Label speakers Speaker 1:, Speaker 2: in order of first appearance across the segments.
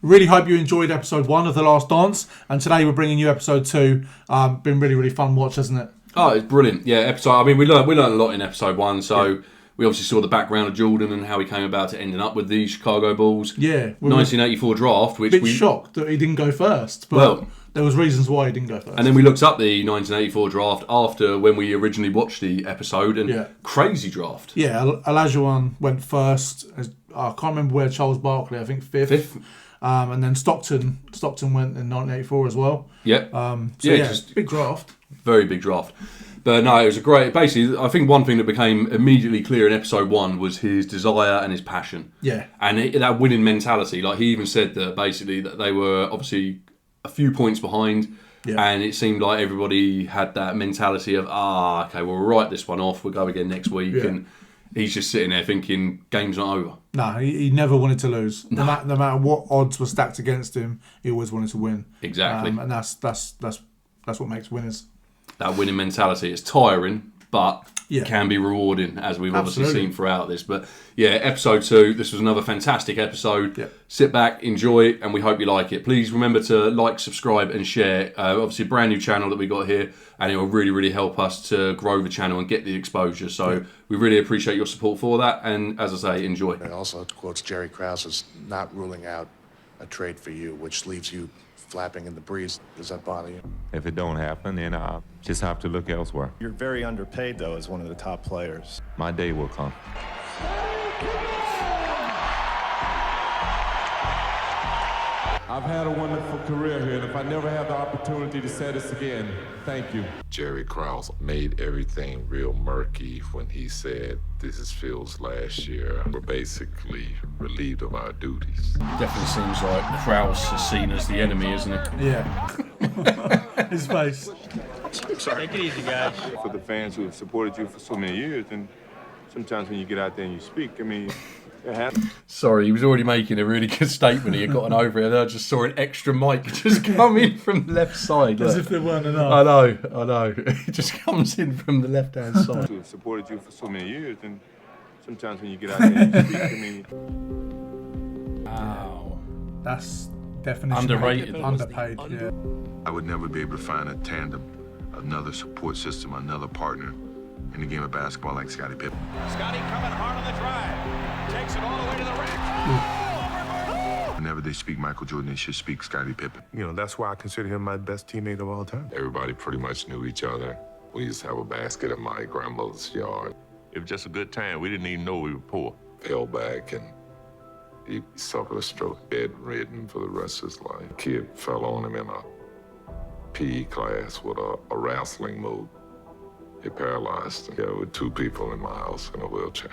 Speaker 1: Really hope you enjoyed episode 1 of The Last Dance, and today we're bringing you episode 2. Been really, really fun watch, hasn't it?
Speaker 2: Oh, it's brilliant. Yeah, we learned a lot in episode 1, so we obviously saw the background of Jordan and how he came about to ending up with the Chicago Bulls.
Speaker 1: Yeah.
Speaker 2: 1984 draft, which
Speaker 1: we shocked that he didn't go first, but there was reasons why he didn't go first.
Speaker 2: And then we looked up the 1984 draft after when we originally watched the episode, and crazy draft.
Speaker 1: Yeah, Olajuwon went first. I can't remember where Charles Barkley, I think fifth. And then Stockton went in 1984 as well.
Speaker 2: Yeah.
Speaker 1: Just big draft. Very
Speaker 2: big draft. But no, it was a great... Basically, I think one thing that became immediately clear in episode 1 was his desire and his passion.
Speaker 1: Yeah.
Speaker 2: And that winning mentality. Like, he even said that basically that they were obviously a few points behind. Yeah. And it seemed like everybody had that mentality of, okay, well, we'll write this one off. We'll go again next week. Yeah. And he's just sitting there thinking, game's not over.
Speaker 1: No, he never wanted to lose. No. No matter what odds were stacked against him, he always wanted to win.
Speaker 2: Exactly.
Speaker 1: And that's what makes winners.
Speaker 2: That winning mentality. It's tiring, but can be rewarding, as we've obviously seen throughout this. But yeah, episode 2, this was another fantastic episode.
Speaker 1: Yeah.
Speaker 2: Sit back, enjoy it, and we hope you like it. Please remember to like, subscribe, and share. Obviously, a brand new channel that we got here, and it will really, really help us to grow the channel and get the exposure. So we really appreciate your support for that. And as I say, enjoy.
Speaker 3: It also quotes Jerry Krause as not ruling out a trade for you, which leaves you flapping in the breeze. Does that bother you?
Speaker 4: If it don't happen, then I'll just have to look elsewhere.
Speaker 5: You're very underpaid, though, as one of the top players.
Speaker 4: My day will come.
Speaker 6: I've had a wonderful career here, and if I never have the opportunity to say this again, thank you.
Speaker 7: Jerry Krause made everything real murky when he said, this is Phil's last year. We're basically relieved of our duties.
Speaker 2: Definitely seems like Krause is seen as the enemy, isn't it?
Speaker 1: Yeah. His face.
Speaker 8: Sorry. Take it easy, guys.
Speaker 6: For the fans who have supported you for so many years, and sometimes when you get out there and you speak, I mean,
Speaker 2: sorry, he was already making a really good statement. He had gotten over it, and I just saw an extra mic just come in from the left side.
Speaker 1: As if there weren't enough.
Speaker 2: I know. It just comes in from the left-hand side.
Speaker 6: Who have supported you for so many years, and sometimes when you get out there and you speak, I mean...
Speaker 1: Wow. That's definitely
Speaker 2: underrated.
Speaker 1: Underpaid, yeah.
Speaker 7: I would never be able to find a tandem, another support system, another partner in the game of basketball like Scottie Pippen.
Speaker 8: Scottie coming hard on the drive. Takes it all the way to the rack.
Speaker 7: Whenever they speak Michael Jordan, they should speak Scottie Pippen.
Speaker 6: You know, that's why I consider him my best teammate of all time.
Speaker 7: Everybody pretty much knew each other. We used to have a basket in my grandmother's yard.
Speaker 9: It was just a good time. We didn't even know we were poor.
Speaker 7: Fell back and he suffered a stroke, bedridden for the rest of his life. Kid fell on him in a PE class with a wrestling move. He paralyzed him. Yeah, with 2 people in my house in a wheelchair.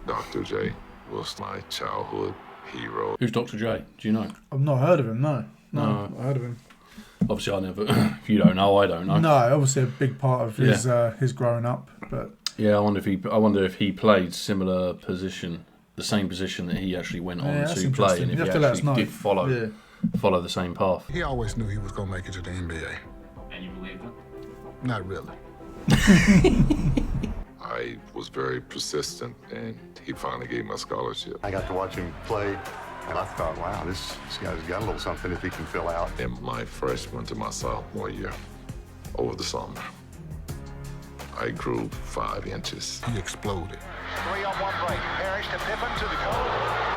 Speaker 7: Dr. J was my childhood hero.
Speaker 2: Who's Dr. J? Do you know?
Speaker 1: I've not heard of him, no. No, I heard of him.
Speaker 2: Obviously, I never... If you don't know, I don't know.
Speaker 1: No, obviously a big part of his growing up, but...
Speaker 2: Yeah, I wonder if he played similar position, the same position that he actually went on to play, and if he actually did follow the same path.
Speaker 3: He always knew he was going to make it to the NBA.
Speaker 8: And you believed him?
Speaker 3: Not really.
Speaker 7: I was very persistent, and he finally gave me a scholarship.
Speaker 10: I got to watch him play, and I thought, wow, this guy's got a little something if he can fill out.
Speaker 7: In my freshman to my sophomore year, over the summer, I grew 5 inches.
Speaker 3: He exploded.
Speaker 8: 3-on-1 break. Parrish to Pippen to the goal.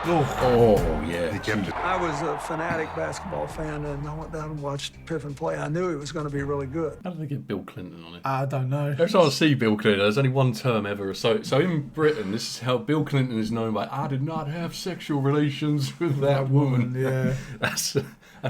Speaker 2: Oh, yeah.
Speaker 3: He kept it.
Speaker 11: I was a fanatic basketball fan, and I went down and watched Pippen play. I knew he was going to be really good.
Speaker 2: How did they get Bill Clinton on it?
Speaker 1: I don't know.
Speaker 2: Every time I see Bill Clinton, there's only one term ever. So in Britain, this is how Bill Clinton is known by, I did not have sexual relations with that woman.
Speaker 1: Yeah.
Speaker 2: That's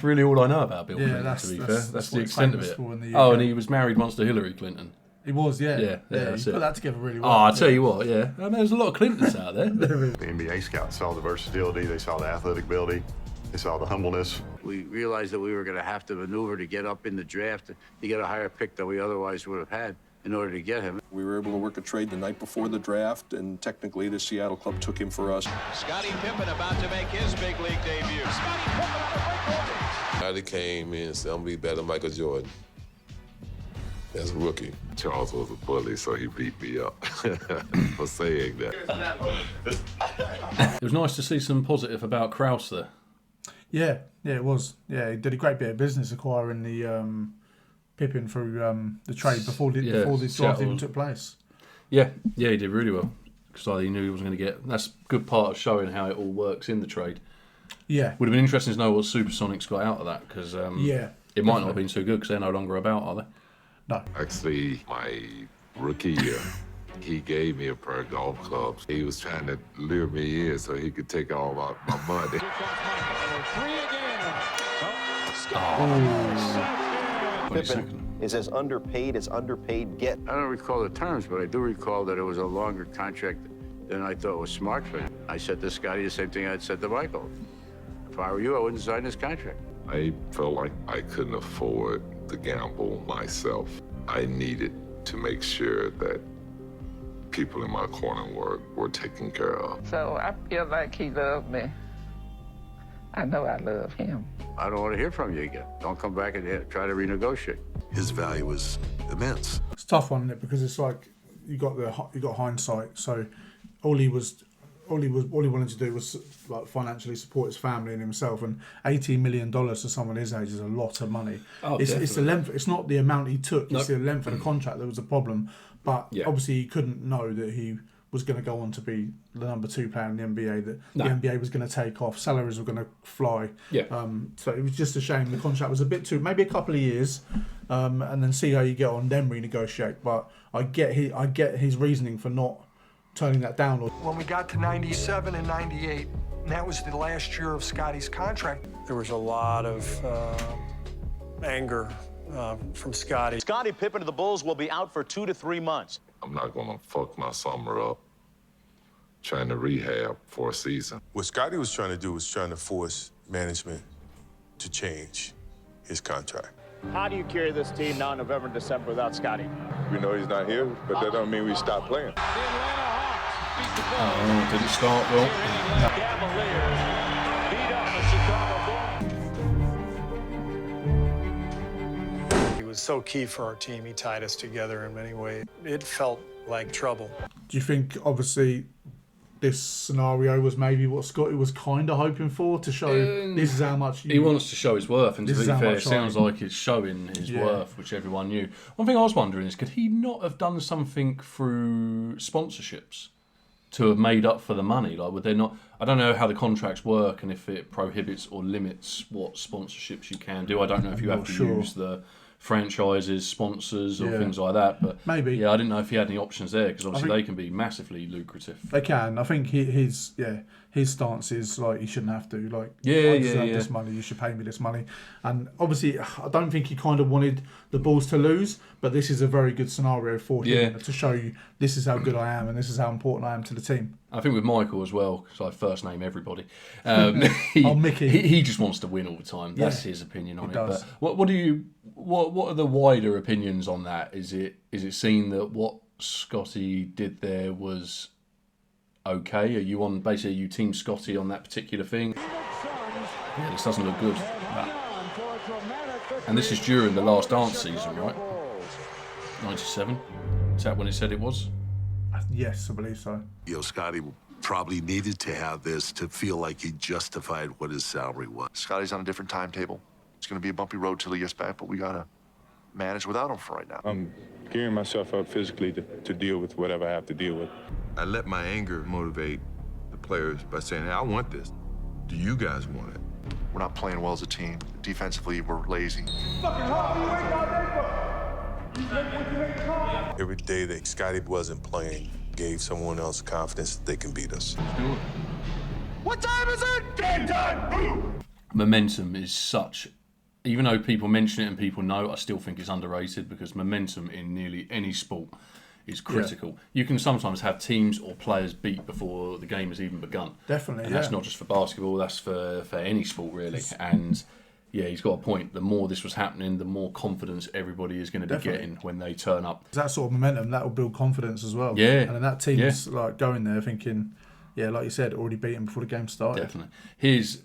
Speaker 2: really all I know about Bill Clinton, to be fair. That's the extent of it. Oh, and he was married once to Hillary Clinton.
Speaker 1: He was, yeah.
Speaker 2: Yeah,
Speaker 1: he put that together really well.
Speaker 2: Oh, I'll tell you what, yeah. I mean, there's a lot of Clintons out there.
Speaker 10: The NBA scouts saw the versatility, they saw the athletic ability, they saw the humbleness.
Speaker 12: We realized that we were going to have to maneuver to get up in the draft to get a higher pick than we otherwise would have had in order to get him.
Speaker 13: We were able to work a trade the night before the draft, and technically the Seattle club took him for us.
Speaker 8: Scottie Pippen about to make his big league debut. Scottie Pippen on the breakaway.
Speaker 7: Scottie came in and said, I'm going to be better than Michael Jordan. As a rookie, Charles was a bully, so he beat me up for saying that.
Speaker 2: It was nice to see some positive about Krause there.
Speaker 1: Yeah, it was. Yeah, he did a great bit of business acquiring the Pippen through the trade before the draft even took place.
Speaker 2: Yeah, he did really well because he knew he wasn't going to get. That's a good part of showing how it all works in the trade.
Speaker 1: Yeah,
Speaker 2: would have been interesting to know what Supersonics got out of that because it might not have been so good because they're no longer about, are they?
Speaker 1: No.
Speaker 7: Actually, my rookie year, he gave me a pair of golf clubs. He was trying to lure me in so he could take all my money.
Speaker 14: Pippen is as underpaid get.
Speaker 12: I don't recall the terms, but I do recall that it was a longer contract than I thought was smart for him. I said to Scotty the same thing I'd said to Michael. If I were you, I wouldn't sign this contract.
Speaker 7: I felt like I couldn't afford the gamble myself. I needed to make sure that people in my corner were taken care of.
Speaker 15: So I feel like he loved me. I know I love him.
Speaker 12: I don't want to hear from you again. Don't come back and try to renegotiate.
Speaker 16: His value was immense.
Speaker 1: It's a tough one, isn't it? Because it's like you got hindsight. So all he wanted to do was like financially support his family and himself, and $18 million to someone his age is a lot of money. It's the length. It's not the amount he took. It's the length of the contract that was a problem. But obviously he couldn't know that he was going to go on to be the number 2 player in the NBA. That the NBA was going to take off. Salaries were going to fly. So it was just a shame the contract was a bit too. Maybe a couple of years, and then see how you get on. Then renegotiate. But I get his reasoning for not turning that down.
Speaker 11: When we got to 97 and 98, and that was the last year of Scotty's contract, there was a lot of anger from Scotty.
Speaker 17: Scottie Pippen of the Bulls will be out for 2 to 3 months.
Speaker 7: I'm not going to fuck my summer up trying to rehab for a season.
Speaker 18: What Scotty was trying to do was trying to force management to change his contract.
Speaker 17: How do you carry this team now in November and December without Scotty?
Speaker 19: We know he's not here, but that don't mean we stop playing.
Speaker 2: Didn't start well.
Speaker 8: Cavaliers beat up the Chicago Bulls.
Speaker 11: He was so key for our team. He tied us together in many ways. It felt like trouble.
Speaker 1: Do you think, obviously, this scenario was maybe what Scotty was kind of hoping for, to show this is how much
Speaker 2: he wants to show his worth, and to be fair, it sounds
Speaker 1: I...
Speaker 2: like it's showing his worth, which everyone knew. One thing I was wondering is, could he not have done something through sponsorships to have made up for the money? Like, would they not? I don't know how the contracts work and if it prohibits or limits what sponsorships you can do. I don't know if you have to use the franchises, sponsors, or things like that. But
Speaker 1: maybe,
Speaker 2: I didn't know if he had any options there, because obviously they can be massively lucrative.
Speaker 1: They can. I think his stance is like, you shouldn't have to. Like,
Speaker 2: I
Speaker 1: deserve this money. You should pay me this money. And obviously, I don't think he kind of wanted the Bulls to lose, but this is a very good scenario for him to show you this is how good I am and this is how important I am to the team.
Speaker 2: I think with Michael as well, because I first name everybody.
Speaker 1: Mickey.
Speaker 2: He just wants to win all the time. That's his opinion on it. But what are the wider opinions on that? Is it seen that what Scotty did there was okay? Are you team Scotty on that particular thing? Yeah, this doesn't look good. And this is during the last dance season, right? 97. Is that when it said it was?
Speaker 1: Yes, I believe so.
Speaker 16: Scotty probably needed to have this to feel like he justified what his salary was.
Speaker 3: Scotty's on a different timetable. It's going to be a bumpy road till he gets back, but we got to manage without him for right now.
Speaker 19: I'm gearing myself up physically to deal with whatever I have to deal with.
Speaker 9: I let my anger motivate the players by saying, hey, I want this. Do you guys want it?
Speaker 3: We're not playing well as a team. Defensively, we're lazy.
Speaker 18: Every day that Scotty wasn't playing gave someone else confidence that they can beat us.
Speaker 8: What time is it? Game time!
Speaker 2: Momentum is such... Even though people mention it and people know, I still think it's underrated, because momentum in nearly any sport is critical. You can sometimes have teams or players beat before the game has even begun.
Speaker 1: Definitely,
Speaker 2: and that's not just for basketball, that's for any sport, really. And he's got a point. The more this was happening, the more confidence everybody is going to be getting when they turn up.
Speaker 1: That sort of momentum, that will build confidence as well.
Speaker 2: Yeah.
Speaker 1: And then that team's like going there thinking, like you said, already beaten before the game started.
Speaker 2: Definitely. His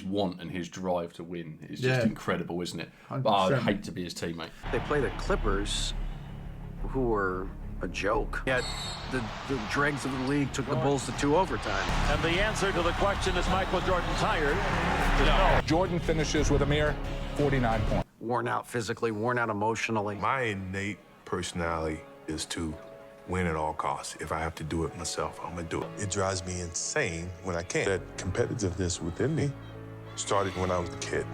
Speaker 2: want and his drive to win is just incredible, isn't it? But I'd hate to be his teammate.
Speaker 20: They play the Clippers, who were a joke. Yet the dregs of the league took the Bulls to 2 overtime.
Speaker 8: And the answer to the question, is Michael Jordan tired? No.
Speaker 21: Jordan finishes with a mere 49 points.
Speaker 20: Worn out physically, worn out emotionally.
Speaker 18: My innate personality is to win at all costs. If I have to do it myself, I'm gonna do it. It drives me insane when I can't. That competitiveness within me started when I was a kid.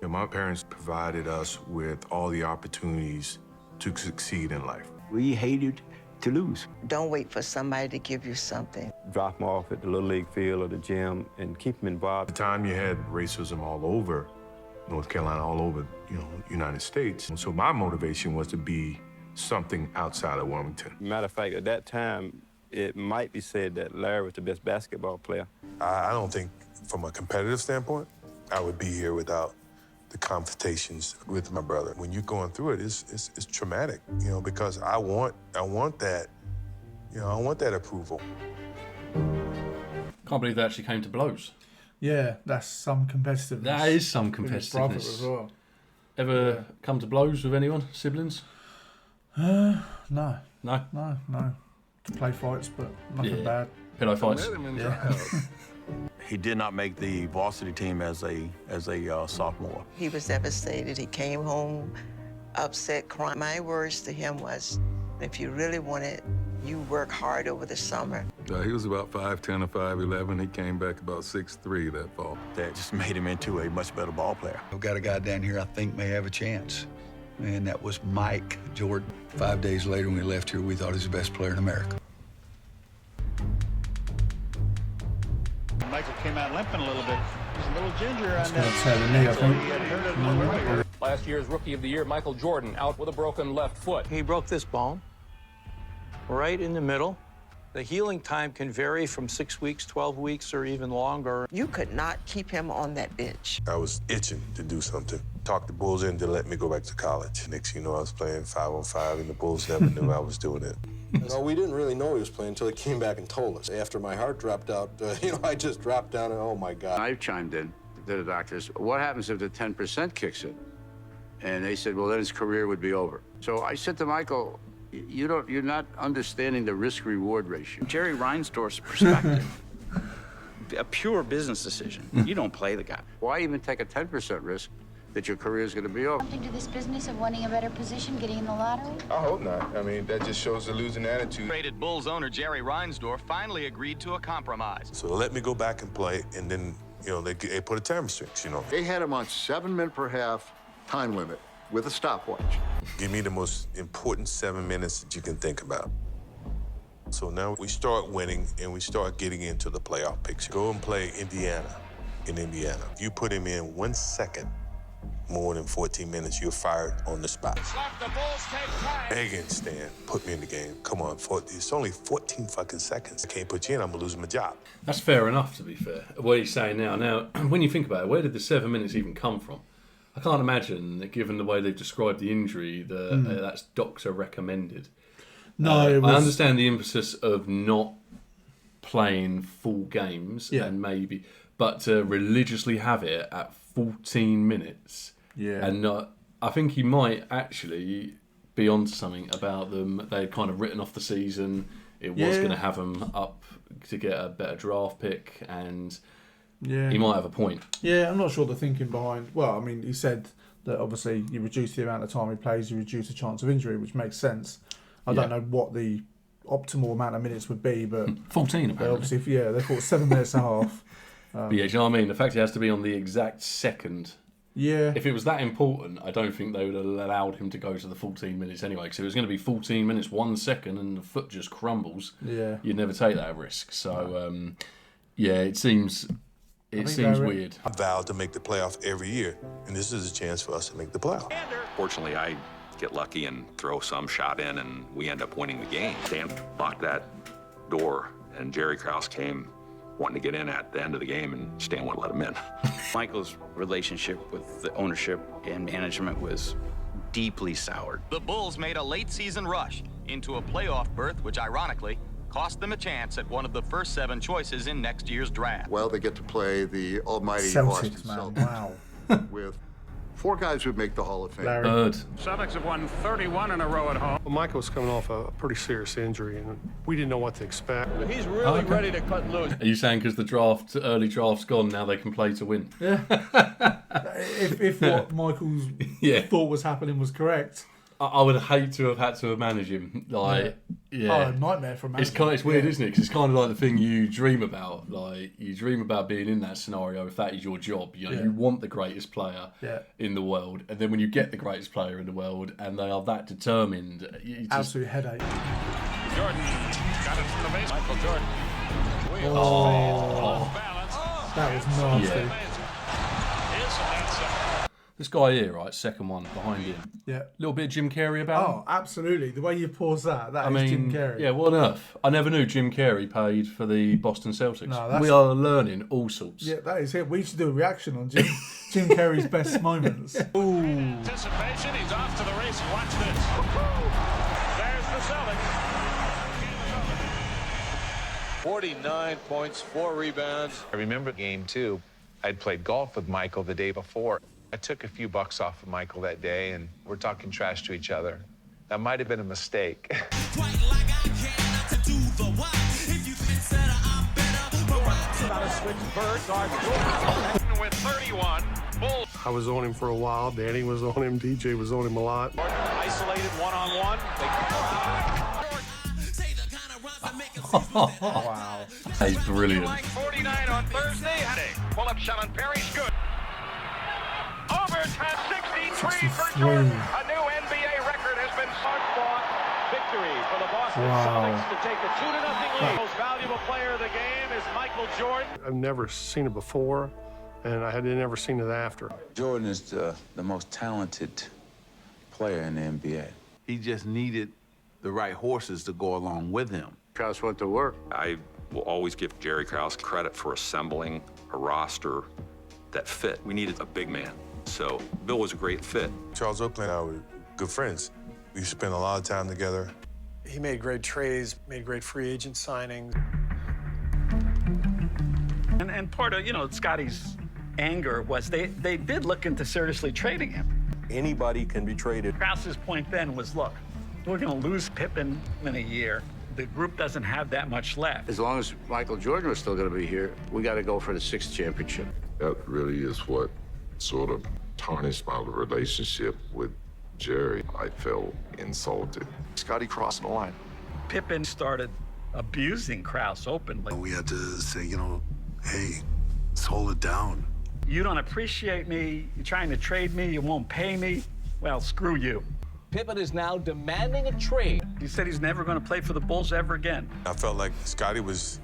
Speaker 18: My parents provided us with all the opportunities to succeed in life.
Speaker 22: We hated to lose.
Speaker 23: Don't wait for somebody to give you something.
Speaker 24: Drop them off at the Little League field or the gym and keep them involved.
Speaker 18: At the time you had racism all over North Carolina, all over, United States. And so my motivation was to be something outside of Wilmington.
Speaker 24: Matter of fact, at that time, it might be said that Larry was the best basketball player.
Speaker 18: I don't think, from a competitive standpoint, I would be here without the confrontations with my brother. When you're going through it, it's traumatic, because I want that, I want that approval.
Speaker 2: Can't believe they actually came to blows.
Speaker 1: Yeah, that's some competitiveness.
Speaker 2: That is some competitiveness.
Speaker 1: As well.
Speaker 2: Ever come to blows with anyone, siblings?
Speaker 1: No.
Speaker 2: No?
Speaker 1: No. To play fights, but nothing bad.
Speaker 2: Pillow fights?
Speaker 1: Yeah.
Speaker 25: He did not make the varsity team as a sophomore.
Speaker 23: He was devastated. He came home upset, crying. My words to him was, if you really want it, you work hard over the summer.
Speaker 7: He was about 5'10" or 5'11". He came back about 6'3" that fall.
Speaker 25: That just made him into a much better ball player.
Speaker 26: I've got a guy down here I think may have a chance, and that was Mike Jordan. 5 days later when we left here, we thought he was the best player in America.
Speaker 17: Michael came out limping a little bit. He's a little ginger on
Speaker 1: Tear the knee, I think.
Speaker 17: He had hurt it a little earlier.
Speaker 27: Last year's Rookie of the Year, Michael Jordan, out with a broken left foot.
Speaker 28: He broke this bone right in the middle. The healing time can vary from 6 weeks, 12 weeks, or even longer.
Speaker 23: You could not keep him on that bench.
Speaker 18: I was itching to do something. Talked the Bulls into let me go back to college. Next thing you know, I was playing 5-on-5, and the Bulls never knew I was doing it.
Speaker 13: We didn't really know he was playing until he came back and told us. After my heart dropped out, I just dropped down and, oh, my God.
Speaker 12: I chimed in to the doctors. What happens if the 10% kicks in? And they said, well, then his career would be over. So I said to Michael, you're not understanding the risk-reward ratio.
Speaker 20: Jerry Reinsdorf's perspective, a pure business decision. You don't play the guy.
Speaker 12: Why even take a 10% risk that your career is going to be over?
Speaker 29: Something to this business of wanting a better position, getting in the lottery?
Speaker 9: I hope not. I mean, that just shows the losing attitude.
Speaker 8: Traded Bulls owner Jerry Reinsdorf finally agreed to a compromise.
Speaker 18: So let me go back and play, and then, they put a time restriction,
Speaker 10: They had him on 7 minute per half time limit with a stopwatch.
Speaker 18: Give me the most important 7 minutes that you can think about. So now we start winning, and we start getting into the playoff picture. Go and play Indiana in Indiana. If you put him in 1 second more than 14 minutes, you're fired on the spot. Megan, Stan, put me in the game. Come on, it's only 14 fucking seconds. I can't put you in, I'm gonna lose my job.
Speaker 2: That's fair enough, to be fair. What he's saying now. Now, when you think about it, where did the 7 minutes even come from? I can't imagine, given the way they've described the injury, that that's doctor recommended.
Speaker 1: No,
Speaker 2: I understand the emphasis of not playing full games and maybe, but to religiously have it at 14 minutes.
Speaker 1: Yeah.
Speaker 2: And I think he might actually be onto something about them. They had kind of written off the season. It was going to have them up to get a better draft pick, and he might have a point.
Speaker 1: Yeah, I'm not sure the thinking behind. Well, I mean, he said that obviously you reduce the amount of time he plays, you reduce the chance of injury, which makes sense. I don't know what the optimal amount of minutes would be, but
Speaker 2: 14 apparently.
Speaker 1: Obviously, they thought 7 minutes and a half.
Speaker 2: But yeah, do you know what I mean? The fact he has to be on the exact second.
Speaker 1: Yeah.
Speaker 2: If it was that important, I don't think they would have allowed him to go to the 14 minutes anyway. Because if it was going to be 14 minutes, 1 second, and the foot just crumbles, you'd never take that risk. So, it seems weird.
Speaker 18: I vowed to make the playoff every year, and this is a chance for us to make the playoff.
Speaker 30: Fortunately, I get lucky and throw some shot in, and we end up winning the game. Dan locked that door, and Jerry Krause came wanting to get in at the end of the game, and Stan wouldn't let him in.
Speaker 20: Michael's relationship with the ownership and management was deeply soured.
Speaker 8: The Bulls made a late season rush into a playoff berth, which ironically cost them a chance at one of the first 7 choices in next year's draft.
Speaker 10: Well, they get to play the almighty
Speaker 1: Celtics,
Speaker 10: Boston
Speaker 1: man.
Speaker 10: Celtics
Speaker 1: Wow.
Speaker 10: with 4 guys would make the Hall of Fame.
Speaker 2: Bird.
Speaker 17: Celtics have won 31 in a row at home.
Speaker 3: Well, Michael was coming off a pretty serious injury, and we didn't know what to expect.
Speaker 28: He's really ready to cut loose.
Speaker 2: Are you saying because the early draft's gone, now they can play to win?
Speaker 1: Yeah. if what Michael's thought was happening was correct.
Speaker 2: I would hate to have had to manage him. Like,
Speaker 1: Oh, a nightmare for a manager.
Speaker 2: It's weird, isn't it? Because it's kind of like the thing you dream about. Like, you dream about being in that scenario if that is your job. You know, you want the greatest player in the world, and then when you get the greatest player in the world, and they are that determined, you just...
Speaker 1: Absolute headache.
Speaker 17: Jordan got it from the base. Michael Jordan.
Speaker 1: That was nasty.
Speaker 2: Yeah. This guy here, right, second one behind him.
Speaker 1: Yeah.
Speaker 2: A little bit of Jim Carrey about him.
Speaker 1: Oh, absolutely. The way you pause that is Jim Carrey.
Speaker 2: Yeah, what on earth? I never knew Jim Carrey paid for the Boston Celtics.
Speaker 1: No,
Speaker 2: we are learning all sorts.
Speaker 1: Yeah, that is it. We should do a reaction on Jim Carrey's best moments. Ooh.
Speaker 17: Anticipation, he's off to the race. Watch this. There's the Celtics.
Speaker 4: 49 points, 4 rebounds.
Speaker 5: I remember game 2. I'd played golf with Michael the day before. I took a few bucks off of Michael that day, and we're talking trash to each other. That might have been a mistake.
Speaker 17: With 31. Bulls.
Speaker 3: I was on him for a while. Danny was on him. DJ was on him a lot.
Speaker 17: Isolated one-on-one.
Speaker 2: Wow. He's brilliant.
Speaker 17: 49 on Thursday. Pull-up shot on Perry's good. Overtime 63 for Jordan. A new NBA record has been fought. Victory for the Boston Celtics to take a 2-0 lead. Most valuable player of the game is Michael Jordan.
Speaker 3: I've never seen it before, and I had never seen it after.
Speaker 12: Jordan is the most talented player in the NBA.
Speaker 6: He just needed the right horses to go along with him.
Speaker 12: Krause went to work.
Speaker 30: I will always give Jerry Krause credit for assembling a roster that fit. We needed a big man. So Bill was a great fit.
Speaker 18: Charles Oakley and I were good friends. We spent a lot of time together.
Speaker 11: He made great trades, made great free agent signings.
Speaker 14: And part of, Scotty's anger was they did look into seriously trading him.
Speaker 13: Anybody can be traded.
Speaker 14: Krause's point then was, look, we're going to lose Pippen in a year. The group doesn't have that much left.
Speaker 12: As long as Michael Jordan was still going to be here, we got to go for the 6th championship.
Speaker 7: That really is what sort of tarnished my relationship with Jerry. I felt insulted.
Speaker 11: Scotty crossing the line.
Speaker 14: Pippen started abusing Krause openly.
Speaker 10: We had to say, hey, let's hold it down.
Speaker 14: You don't appreciate me. You're trying to trade me. You won't pay me. Well, screw you.
Speaker 27: Pippen is now demanding a trade.
Speaker 14: He said he's never going to play for the Bulls ever again.
Speaker 18: I felt like Scotty was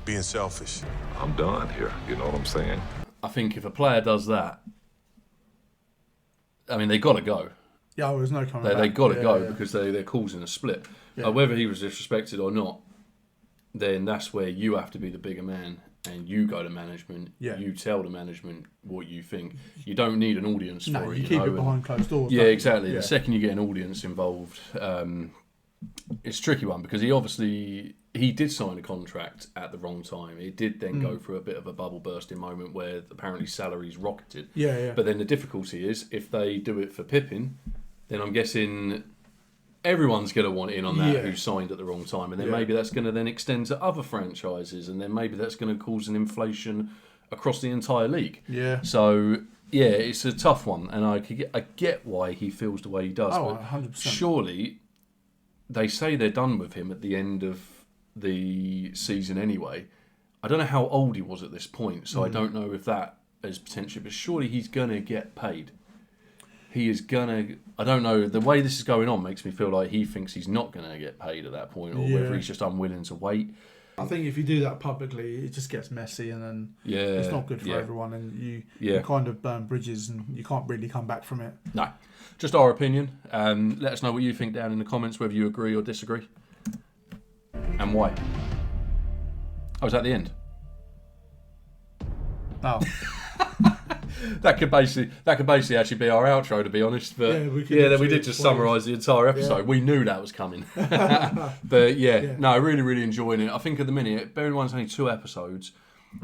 Speaker 18: being selfish.
Speaker 7: I'm done here, you know what I'm saying?
Speaker 2: I think if a player does that, I mean, they got to go.
Speaker 1: Yeah, there's no coming back.
Speaker 2: They got to go because they're causing a split.
Speaker 1: Yeah.
Speaker 2: Whether he was disrespected or not, then that's where you have to be the bigger man and you go to management.
Speaker 1: Yeah.
Speaker 2: You tell the management what you think. You don't need an audience for it.
Speaker 1: You keep it behind closed doors.
Speaker 2: Yeah, exactly. The second you get an audience involved, it's a tricky one because he did sign a contract at the wrong time. It did then go through a bit of a bubble bursting moment where apparently salaries rocketed.
Speaker 1: Yeah.
Speaker 2: But then the difficulty is if they do it for Pippen, then I'm guessing everyone's going to want in on that who signed at the wrong time. And then maybe that's going to then extend to other franchises. And then maybe that's going to cause an inflation across the entire league.
Speaker 1: Yeah.
Speaker 2: So, yeah, it's a tough one. And I get why he feels the way he does.
Speaker 1: Oh,
Speaker 2: but
Speaker 1: 100%.
Speaker 2: surely they say they're done with him at the end of the season anyway. I don't know how old he was at this point. So I don't know if that is potential. But surely he's going to get paid. He is gonna. I don't know. The way this is going on makes me feel like he thinks he's not gonna get paid at that point, or whether he's just unwilling to wait.
Speaker 1: I think if you do that publicly, it just gets messy, and then it's not good for everyone, and you kind of burn bridges, and you can't really come back from it.
Speaker 2: No, just our opinion. Let us know what you think down in the comments, whether you agree or disagree, and why. Oh, was that the end?
Speaker 1: Oh.
Speaker 2: That could basically actually be our outro, to be honest. But we did just summarise the entire episode. Yeah. We knew that was coming. But no, really, really enjoying it. I think at the minute, bear in mind it's only 2 episodes.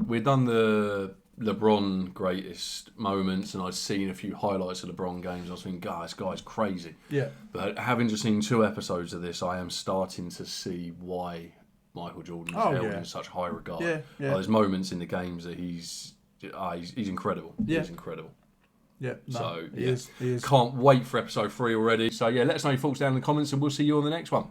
Speaker 2: we'd done the LeBron greatest moments, and I'd seen a few highlights of LeBron games. I was thinking, God, this guy's crazy.
Speaker 1: Yeah.
Speaker 2: But having just seen 2 episodes of this, I am starting to see why Michael Jordan is held in such high regard.
Speaker 1: Yeah, yeah.
Speaker 2: There's moments in the games that he's incredible.
Speaker 1: Yeah.
Speaker 2: He's incredible.
Speaker 1: Yeah. No,
Speaker 2: So,
Speaker 1: he is.
Speaker 2: Can't wait for episode 3 already. So, yeah, let us know your thoughts down in the comments, and we'll see you on the next one.